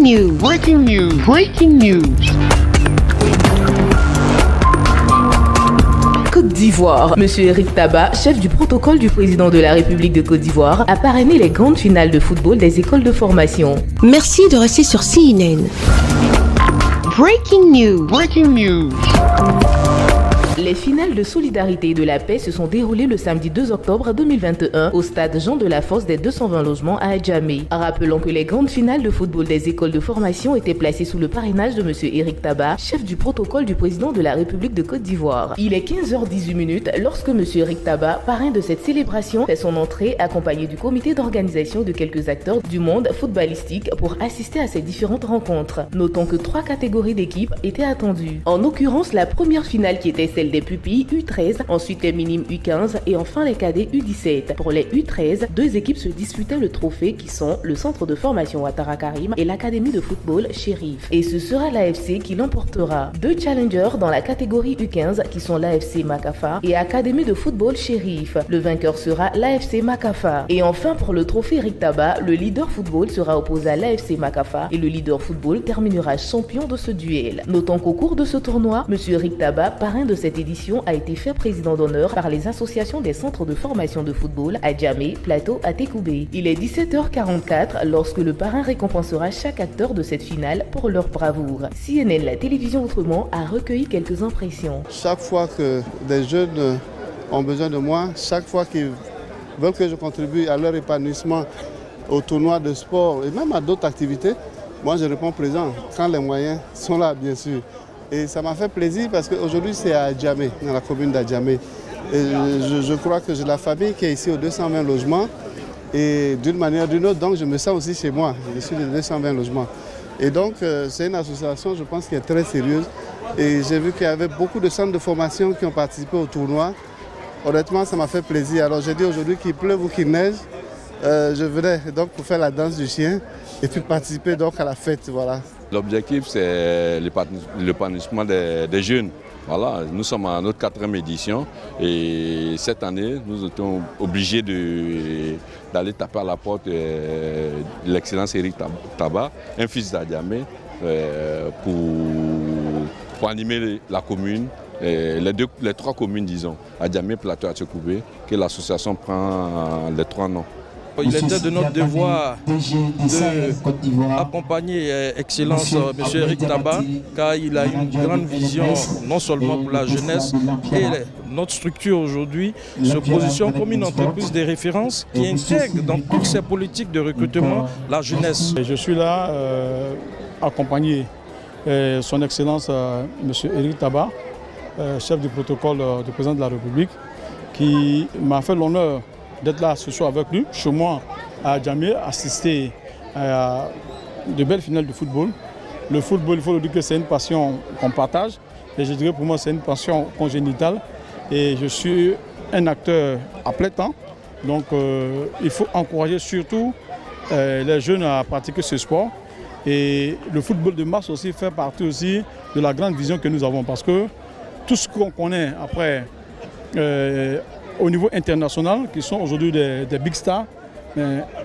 Breaking news. Breaking news. Breaking news. Côte d'Ivoire. Monsieur Eric Taba, chef du protocole du président de la République de Côte d'Ivoire, a parrainé les grandes finales de football des écoles de formation. Merci de rester sur CNN. Breaking news. Breaking news. Les finales de solidarité et de la paix se sont déroulées le samedi 2 octobre 2021 au stade Jean de la Fosse des 220 logements à Adjamé. Rappelons que les grandes finales de football des écoles de formation étaient placées sous le parrainage de monsieur Eric Taba, chef du protocole du président de la République de Côte d'Ivoire. Il est 15h18 lorsque monsieur Eric Taba, parrain de cette célébration, fait son entrée accompagné du comité d'organisation de quelques acteurs du monde footballistique pour assister à ces différentes rencontres. Notons que 3 catégories d'équipes étaient attendues. En l'occurrence, la première finale qui était celle des pupilles U13, ensuite les minimes U15 et enfin les cadets U17. Pour les U13, 2 équipes se disputaient le trophée qui sont le centre de formation Ouattara Karim et l'académie de football Shérif. Et ce sera l'AFC qui l'emportera. 2 challengers dans la catégorie U15 qui sont l'AFC Makafa et académie de football Shérif. Le vainqueur sera l'AFC Makafa. Et enfin pour le trophée Eric Taba, le leader football sera opposé à l'AFC Makafa et le leader football terminera champion de ce duel. Notons qu'au cours de ce tournoi, monsieur Eric Taba, parrain de cette édition, a été fait président d'honneur par les associations des centres de formation de football à Djamé, Plateau, à Tékoubé. Il est 17h44 lorsque le parrain récompensera chaque acteur de cette finale pour leur bravoure. CNN, la télévision autrement, a recueilli quelques impressions. Chaque fois que des jeunes ont besoin de moi, chaque fois qu'ils veulent que je contribue à leur épanouissement au tournoi de sport et même à d'autres activités, moi je réponds présent quand les moyens sont là, bien sûr. Et ça m'a fait plaisir parce qu'aujourd'hui c'est à Djamé, dans la commune d'Adjamé. Je crois que j'ai la famille qui est ici aux 220 logements et d'une manière ou d'une autre, donc je me sens aussi chez moi. Je suis les 220 logements. Et donc c'est une association, je pense, qui est très sérieuse. Et j'ai vu qu'il y avait beaucoup de centres de formation qui ont participé au tournoi. Honnêtement, ça m'a fait plaisir. Alors j'ai dit aujourd'hui qu'il pleuve ou qu'il neige, je venais donc pour faire la danse du chien et puis participer donc à la fête. Voilà. L'objectif, c'est l'épanouissement des jeunes. Voilà, nous sommes à notre 4e édition et cette année, nous étions obligés d'aller taper à la porte de l'excellence Eric Taba, un fils d'Adjamé, pour animer la commune, les 3 communes, disons, Adjamé, Plateau, Tékoubé, que l'association prend les 3 noms. Il était de notre devoir d'accompagner Excellence M. Eric Taba, car il a une grande vision, non seulement pour la jeunesse, et notre structure aujourd'hui se positionne comme une entreprise de référence qui intègre dans toutes ses politiques de recrutement la jeunesse. Je suis là accompagné son Excellence M. Eric Taba, chef du protocole du président de la République, qui m'a fait l'honneur d'être là ce soir avec lui, chez moi à Djamé, assister à de belles finales de football. Le football, il faut le dire que c'est une passion qu'on partage. Et je dirais pour moi, c'est une passion congénitale. Et je suis un acteur à plein temps. Donc il faut encourager surtout les jeunes à pratiquer ce sport. Et le football de masse aussi fait partie aussi de la grande vision que nous avons. Parce que tout ce qu'on connaît après au niveau international, qui sont aujourd'hui des big stars,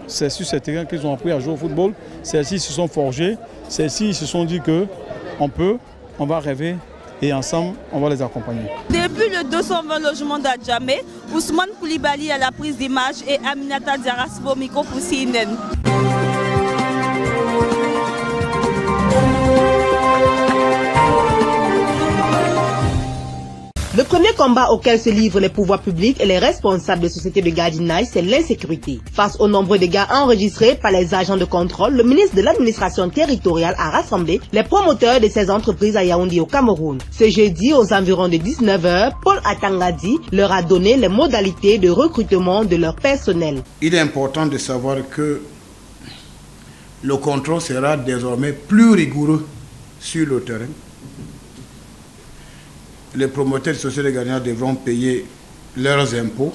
c'est sur ces terrains qu'ils ont appris à jouer au football. Celles-ci se sont forgées, celles-ci se sont dit on va rêver et ensemble, on va les accompagner. Depuis le 220 logements d'Adjamé, Ousmane Koulibaly à la prise d'image et Aminata Diarasbo micro pour CNN. Le premier combat auquel se livrent les pouvoirs publics et les responsables des sociétés de gardiennage, c'est l'insécurité. Face aux nombreux dégâts enregistrés par les agents de contrôle, le ministre de l'administration territoriale a rassemblé les promoteurs de ces entreprises à Yaoundé au Cameroun. Ce jeudi, aux environs de 19h, Paul Atangadi leur a donné les modalités de recrutement de leur personnel. Il est important de savoir que le contrôle sera désormais plus rigoureux sur le terrain. Les promoteurs de sociétés de gardiennage devront payer leurs impôts,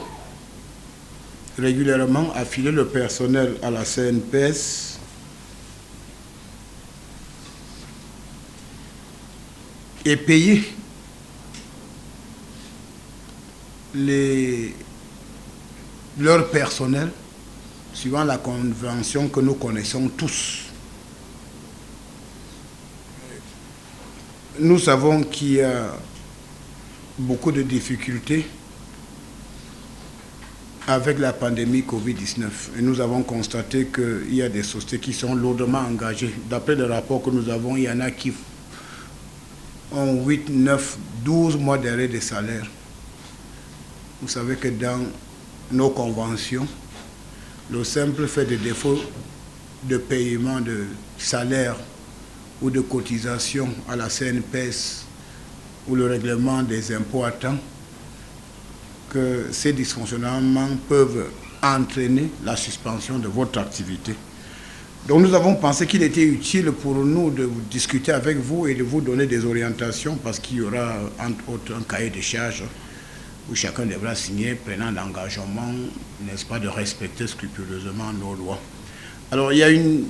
régulièrement affiler le personnel à la CNPS, et payer leur personnel suivant la convention que nous connaissons tous. Nous savons qu'il y a beaucoup de difficultés avec la pandémie Covid-19. Et nous avons constaté qu'il y a des sociétés qui sont lourdement engagées. D'après le rapport que nous avons, il y en a qui ont 8, 9, 12 mois d'arrêt de salaire. Vous savez que dans nos conventions, le simple fait de défaut de paiement de salaire ou de cotisation à la CNPS ou le règlement des impôts à temps, que ces dysfonctionnements peuvent entraîner la suspension de votre activité. Donc nous avons pensé qu'il était utile pour nous de discuter avec vous et de vous donner des orientations, parce qu'il y aura entre autres un cahier de charges où chacun devra signer, prenant l'engagement, n'est-ce pas, de respecter scrupuleusement nos lois. Alors il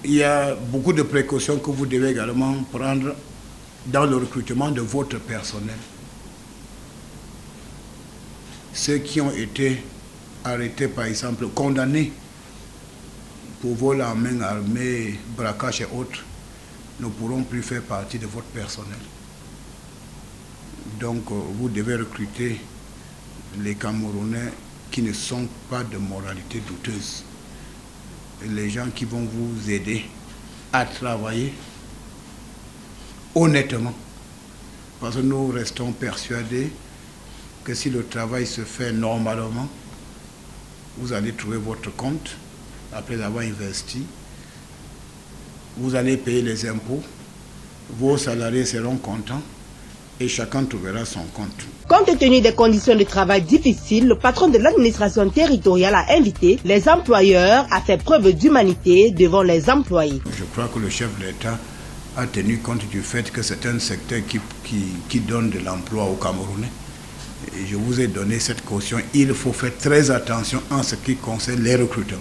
y a beaucoup de précautions que vous devez également prendre dans le recrutement de votre personnel. Ceux qui ont été arrêtés, par exemple, condamnés pour vol en main armée, braquage et autres, ne pourront plus faire partie de votre personnel. Donc, vous devez recruter les Camerounais qui ne sont pas de moralité douteuse. Les gens qui vont vous aider à travailler honnêtement. Parce que nous restons persuadés que si le travail se fait normalement, vous allez trouver votre compte après avoir investi. Vous allez payer les impôts, vos salariés seront contents et chacun trouvera son compte. Compte tenu des conditions de travail difficiles, le patron de l'administration territoriale a invité les employeurs à faire preuve d'humanité devant les employés. Je crois que le chef de l'État a tenu compte du fait que c'est un secteur qui donne de l'emploi aux Camerounais. Et je vous ai donné cette caution. Il faut faire très attention en ce qui concerne les recrutements.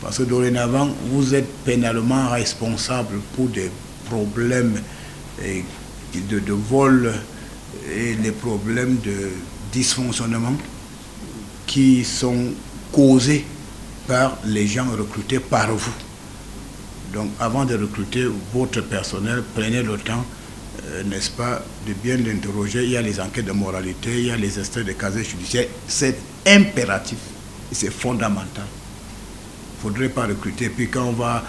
Parce que dorénavant, vous êtes pénalement responsable pour des problèmes de vol et les problèmes de dysfonctionnement qui sont causés par les gens recrutés par vous. Donc avant de recruter votre personnel, prenez le temps, n'est-ce pas, de bien l'interroger. Il y a les enquêtes de moralité, il y a les extraits de casier judiciaire. C'est impératif et c'est fondamental. Il ne faudrait pas recruter. Puis quand on va,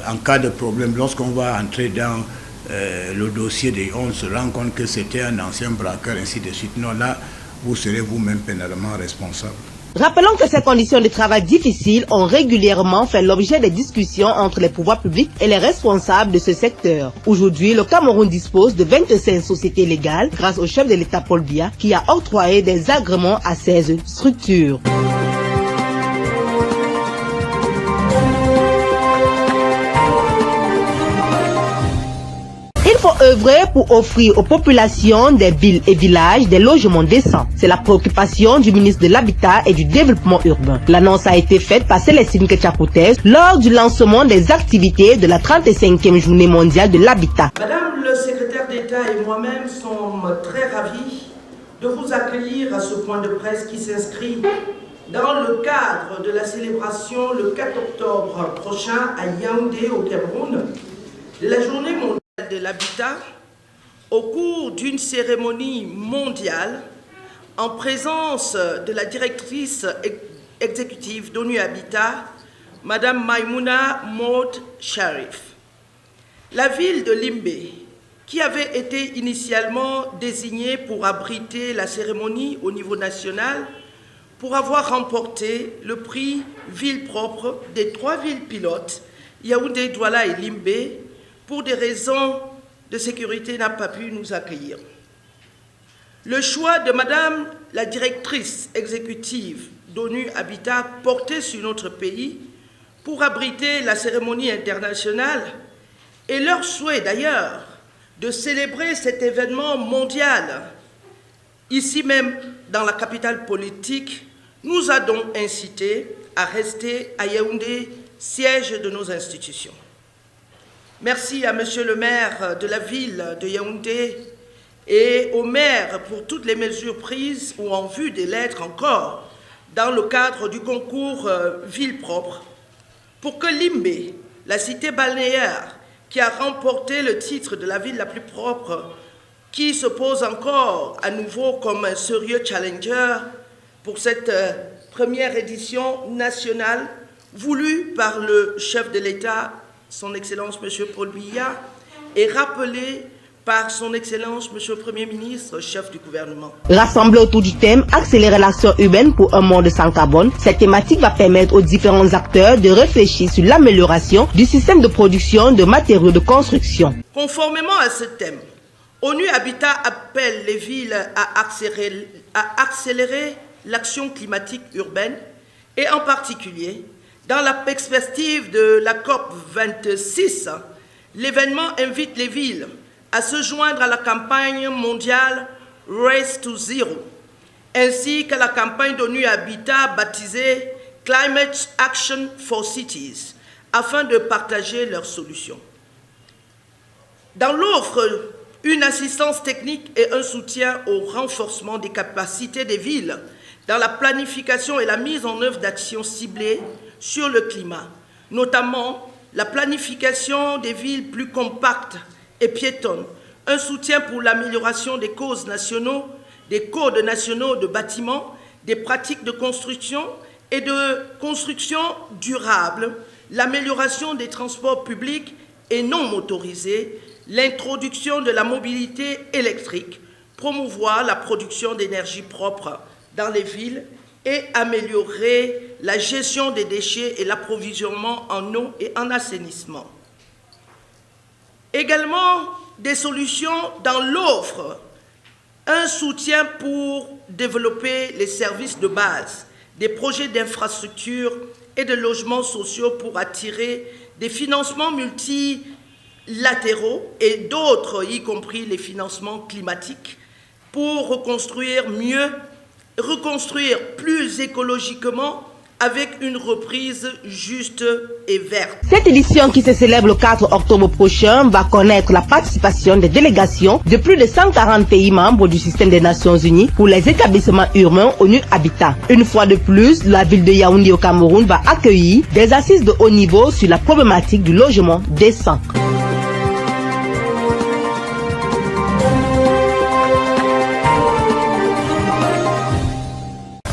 en cas de problème, lorsqu'on va entrer dans le dossier, on se rend compte que c'était un ancien braqueur, ainsi de suite. Non, là, vous serez vous-même pénalement responsable. Rappelons que ces conditions de travail difficiles ont régulièrement fait l'objet de discussions entre les pouvoirs publics et les responsables de ce secteur. Aujourd'hui, le Cameroun dispose de 25 sociétés légales grâce au chef de l'État Paul Biya qui a octroyé des agréments à 16 structures. Il faut œuvrer pour offrir aux populations des villes et villages des logements décents. C'est la préoccupation du ministre de l'Habitat et du Développement urbain. L'annonce a été faite par Célestine Ketchakoutès lors du lancement des activités de la 35e journée mondiale de l'habitat. Madame le secrétaire d'État et moi-même sommes très ravis de vous accueillir à ce point de presse qui s'inscrit dans le cadre de la célébration le 4 octobre prochain à Yaoundé au Cameroun de la journée mondiale de l'habitat au cours d'une cérémonie mondiale en présence de la directrice exécutive d'ONU Habitat, Madame Maïmouna Maud Sharif. La ville de Limbe, qui avait été initialement désignée pour abriter la cérémonie au niveau national, pour avoir remporté le prix Ville propre des 3 villes pilotes, Yaoundé, Douala et Limbe, pour des raisons de sécurité, n'a pas pu nous accueillir. Le choix de Madame la directrice exécutive d'ONU Habitat porté sur notre pays pour abriter la cérémonie internationale et leur souhait d'ailleurs de célébrer cet événement mondial ici même dans la capitale politique nous a donc incité à rester à Yaoundé, siège de nos institutions. Merci à Monsieur le maire de la ville de Yaoundé et au maire pour toutes les mesures prises ou en vue de l'être encore dans le cadre du concours Ville propre pour que Limbe, la cité balnéaire qui a remporté le titre de la ville la plus propre, qui se pose encore à nouveau comme un sérieux challenger pour cette première édition nationale voulue par le chef de l'État, son Excellence M. Paul Biya, et rappelée par son Excellence M. le Premier ministre, chef du gouvernement. Rassemblée autour du thème « Accélérer l'action urbaine pour un monde sans carbone », cette thématique va permettre aux différents acteurs de réfléchir sur l'amélioration du système de production de matériaux de construction. Conformément à ce thème, ONU Habitat appelle les villes à accélérer l'action climatique urbaine et en particulier, dans la perspective de la COP26, l'événement invite les villes à se joindre à la campagne mondiale Race to Zero, ainsi qu'à la campagne d'ONU Habitat baptisée Climate Action for Cities, afin de partager leurs solutions. Dans l'offre, une assistance technique et un soutien au renforcement des capacités des villes dans la planification et la mise en œuvre d'actions ciblées sur le climat, notamment la planification des villes plus compactes et piétonnes, un soutien pour l'amélioration des codes nationaux de bâtiments, des pratiques de construction et de construction durable, l'amélioration des transports publics et non motorisés, l'introduction de la mobilité électrique, promouvoir la production d'énergie propre dans les villes et améliorer la gestion des déchets et l'approvisionnement en eau et en assainissement. Également, des solutions dans l'offre, un soutien pour développer les services de base, des projets d'infrastructure et de logements sociaux pour attirer des financements multilatéraux et d'autres, y compris les financements climatiques, pour reconstruire mieux, reconstruire plus écologiquement avec une reprise juste et verte. Cette édition qui se célèbre le 4 octobre prochain va connaître la participation des délégations de plus de 140 pays membres du système des Nations Unies pour les établissements urbains ONU Habitat. Une fois de plus, la ville de Yaoundé au Cameroun va accueillir des assises de haut niveau sur la problématique du logement décent.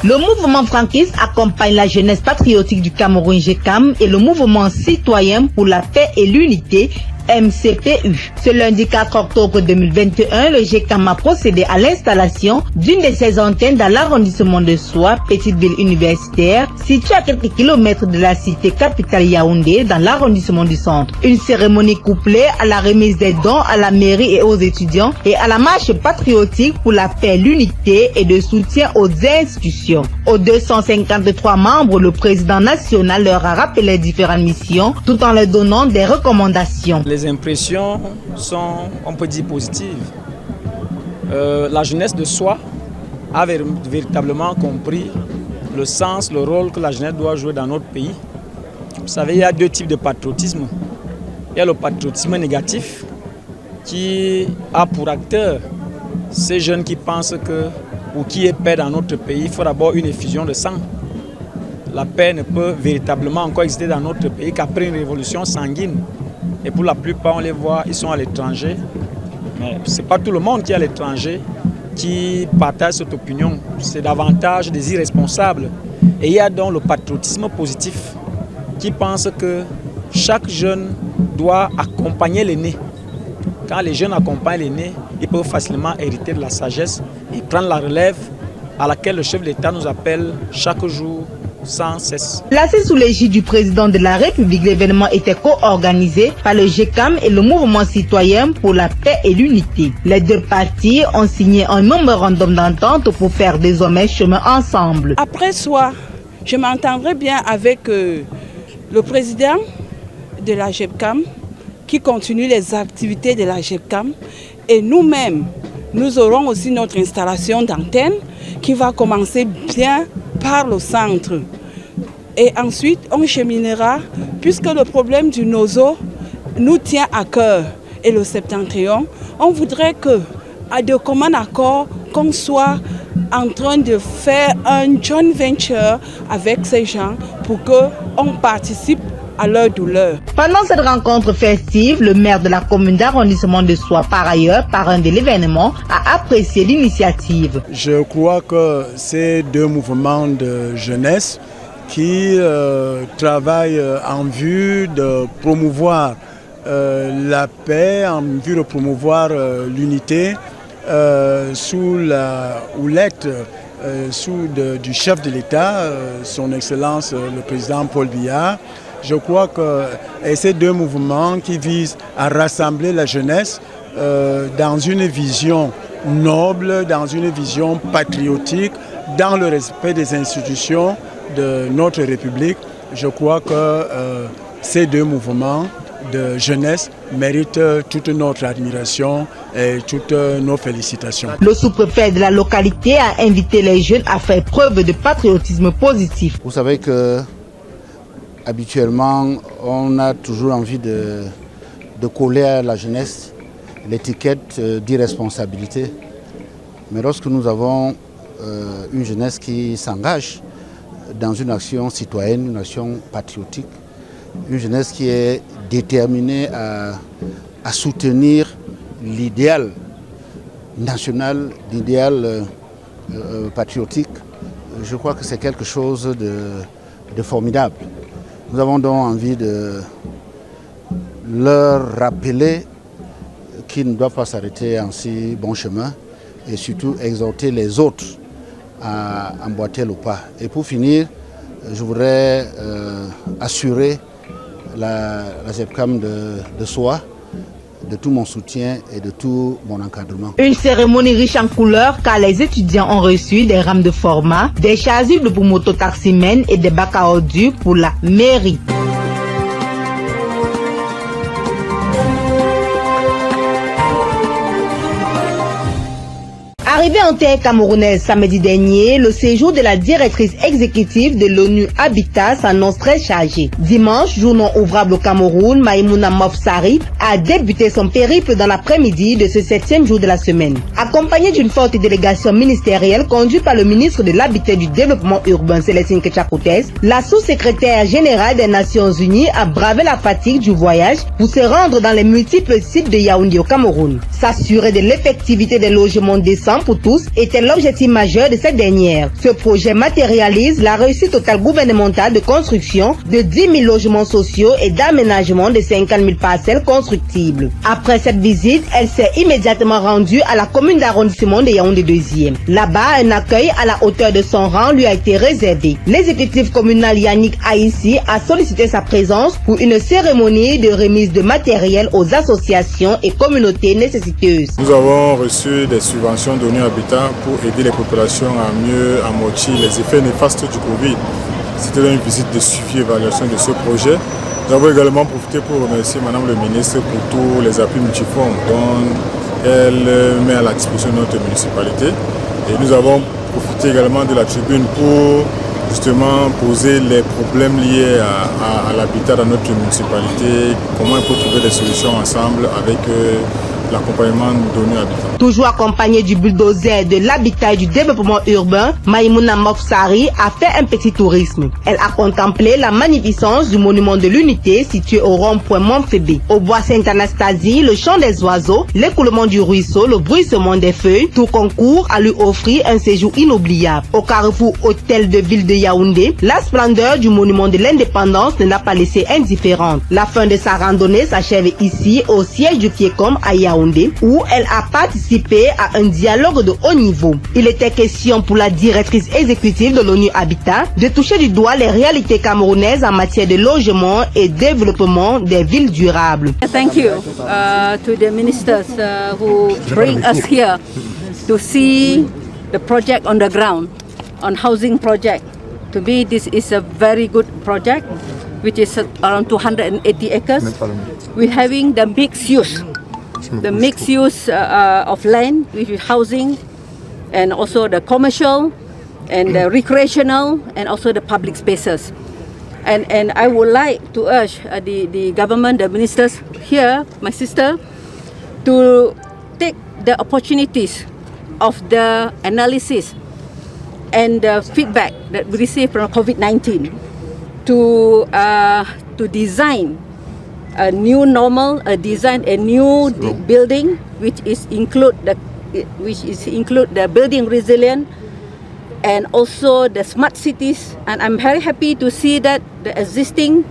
Le mouvement franquiste accompagne la jeunesse patriotique du Cameroun GECAM et le mouvement citoyen pour la paix et l'unité MCPU. Ce lundi 4 octobre 2021, le GECAM a procédé à l'installation d'une de ses antennes dans l'arrondissement de Soie, petite ville universitaire, située à quelques kilomètres de la cité capitale Yaoundé, dans l'arrondissement du centre. Une cérémonie couplée à la remise des dons à la mairie et aux étudiants et à la marche patriotique pour la paix, l'unité et de soutien aux institutions. Aux 253 membres, le président national leur a rappelé différentes missions tout en leur donnant des recommandations. Les impressions sont, on peut dire, positives. La jeunesse de Soie a véritablement compris le sens, le rôle que la jeunesse doit jouer dans notre pays. Vous savez, il y a deux types de patriotisme. Il y a le patriotisme négatif qui a pour acteur ces jeunes qui pensent que pour qu'il y ait paix dans notre pays, il faut d'abord une effusion de sang. La paix ne peut véritablement encore exister dans notre pays qu'après une révolution sanguine. Et pour la plupart, on les voit, ils sont à l'étranger. Mais ce n'est pas tout le monde qui est à l'étranger qui partage cette opinion. C'est davantage des irresponsables. Et il y a donc le patriotisme positif qui pense que chaque jeune doit accompagner l'aîné. Quand les jeunes accompagnent l'aîné, ils peuvent facilement hériter de la sagesse et prendre la relève à laquelle le chef de l'État nous appelle chaque jour sans cesse. Placé sous l'égide du président de la République, l'événement était co-organisé par le GECAM et le mouvement citoyen pour la paix et l'unité. Les deux partis ont signé un mémorandum d'entente pour faire désormais chemin ensemble. Après soi, je m'entendrai bien avec le président de la GECAM qui continue les activités de la GECAM et nous-mêmes, nous aurons aussi notre installation d'antenne qui va commencer bien par le centre. Et ensuite, on cheminera, puisque le problème du nozo nous tient à cœur. Et le septentrion, on voudrait que, de commun accord, qu'on soit en train de faire un joint venture avec ces gens pour qu'on participe à leur douleur. Pendant cette rencontre festive, le maire de la commune d'arrondissement de Soie, par ailleurs, parrain de l'événement, a apprécié l'initiative. Je crois que ces deux mouvements de jeunesse qui travaillent en vue de promouvoir la paix, en vue de promouvoir l'unité, sous la houlette du chef de l'État, son Excellence le président Paul Biya. Je crois que ces deux mouvements qui visent à rassembler la jeunesse dans une vision noble, dans une vision patriotique, dans le respect des institutions de notre République, je crois que ces deux mouvements de jeunesse méritent toute notre admiration et toutes nos félicitations. Le sous-préfet de la localité a invité les jeunes à faire preuve de patriotisme positif. Vous savez que habituellement, on a toujours envie de coller à la jeunesse l'étiquette d'irresponsabilité. Mais lorsque nous avons une jeunesse qui s'engage dans une action citoyenne, une action patriotique, une jeunesse qui est déterminée à soutenir l'idéal national, l'idéal patriotique, je crois que c'est quelque chose de formidable. Nous avons donc envie de leur rappeler qu'ils ne doivent pas s'arrêter en si bon chemin et surtout exhorter les autres à emboîter le pas. Et pour finir, je voudrais assurer la GEPCAM de Soie de tout mon soutien et de tout mon encadrement. Une cérémonie riche en couleurs car les étudiants ont reçu des rames de format, des chasubles pour mototaximènes et des bacs à ordures pour la mairie. Arrivé en terre camerounaise samedi dernier, le séjour de la directrice exécutive de l'ONU Habitat s'annonce très chargé. Dimanche, jour non ouvrable au Cameroun, Maïmouna Mofsari a débuté son périple dans l'après-midi de ce 7e jour de la semaine. Accompagnée d'une forte délégation ministérielle conduite par le ministre de l'Habitat et du Développement urbain Célestine Ketchakoutes, la sous-secrétaire générale des Nations Unies a bravé la fatigue du voyage pour se rendre dans les multiples sites de Yaoundé au Cameroun. S'assurer de l'effectivité des logements décents pour tous était l'objectif majeur de cette dernière. Ce projet matérialise la réussite totale gouvernementale de construction de 10 000 logements sociaux et d'aménagement de 50 000 parcelles constructibles. Après cette visite, elle s'est immédiatement rendue à la commune d'arrondissement de Yaoundé 2e. Là-bas, un accueil à la hauteur de son rang lui a été réservé. L'exécutif communal Yannick Aïssi a sollicité sa présence pour une cérémonie de remise de matériel aux associations et communautés nécessiteuses. Nous avons reçu des subventions d'ONU Habitat pour aider les populations à mieux amortir les effets néfastes du Covid. C'était une visite de suivi et évaluation de ce projet. Nous avons également profité pour remercier Madame le ministre pour tous les appuis multiformes dont elle met à la disposition de notre municipalité. Et nous avons profité également de la tribune pour justement poser les problèmes liés à l'habitat dans notre municipalité, comment il faut trouver des solutions ensemble avec l'accompagnement d'ONU Habitat. Toujours accompagné du bulldozer de l'habitat et du développement urbain, Maïmouna Mofsari a fait un petit tourisme. Elle a contemplé la magnificence du monument de l'unité situé au rond-point Montfébé. Au bois Sainte-Anastasie, le chant des oiseaux, l'écoulement du ruisseau, le bruissement des feuilles, tout concourt à lui offrir un séjour inoubliable. Au carrefour hôtel de ville de Yaoundé, la splendeur du monument de l'indépendance ne l'a pas laissé indifférente. La fin de sa randonnée s'achève ici au siège du Kiecom à Yaoundé, où elle a participé à un dialogue de haut niveau. Il était question pour la directrice exécutive de l'ONU Habitat de toucher du doigt les réalités camerounaises en matière de logement et développement des villes durables. Thank you to the ministers who bring us here to see the project on the ground, on housing project. To me, this is a very good project, which is around 280 acres. We're having the mixed use. The mixed use of land with housing and also the commercial and the recreational and also the public spaces. And I would like to urge the government, the ministers here, my sister, to take the opportunities of the analysis and the feedback that we receive from COVID-19 to to design a new normal, a new building, which include the building resilient and also the smart cities. And I'm very happy to see that the existing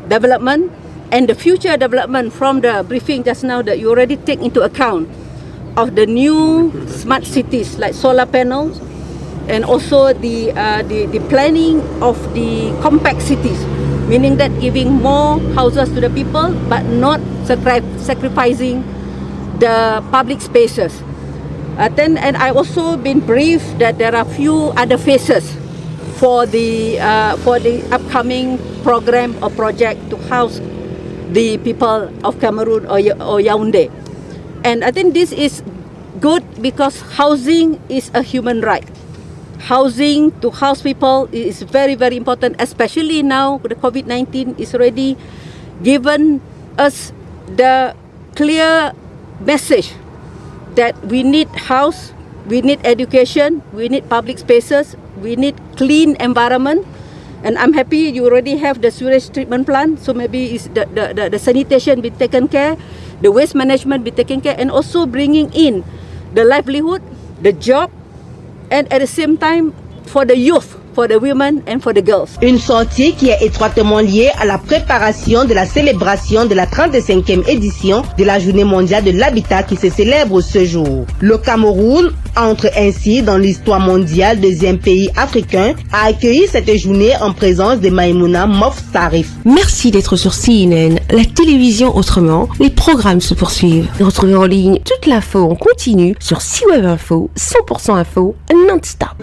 development and the future development from the briefing just now that you already take into account of the new smart cities like solar panels and also the planning of the compact cities, meaning that giving more houses to the people but not sacrificing the public spaces. And I also been briefed that there are few other phases for the upcoming program or project to house the people of Cameroon or Yaoundé. And I think this is good because housing is a human right. Housing to house people is very, very important, especially now the COVID-19 is already given us the clear message that we need house, we need education, we need public spaces, we need clean environment. And I'm happy you already have the sewage treatment plant, so maybe is the sanitation be taken care, the waste management be taken care, and also bringing in the livelihood, the job, and at the same time for the youth, for the women and for the girls. Une sortie qui est étroitement liée à la préparation de la célébration de la 35e édition de la Journée mondiale de l'habitat qui se célèbre ce jour. Le Cameroun entre ainsi dans l'histoire mondiale, deuxième pays africain à accueillir cette journée en présence de Maïmouna Mof Sarif. Merci d'être sur CNN, la télévision autrement. Les programmes se poursuivent. Retrouvez en ligne toute l'info en continu sur CWeb Info, 100% info, non-stop.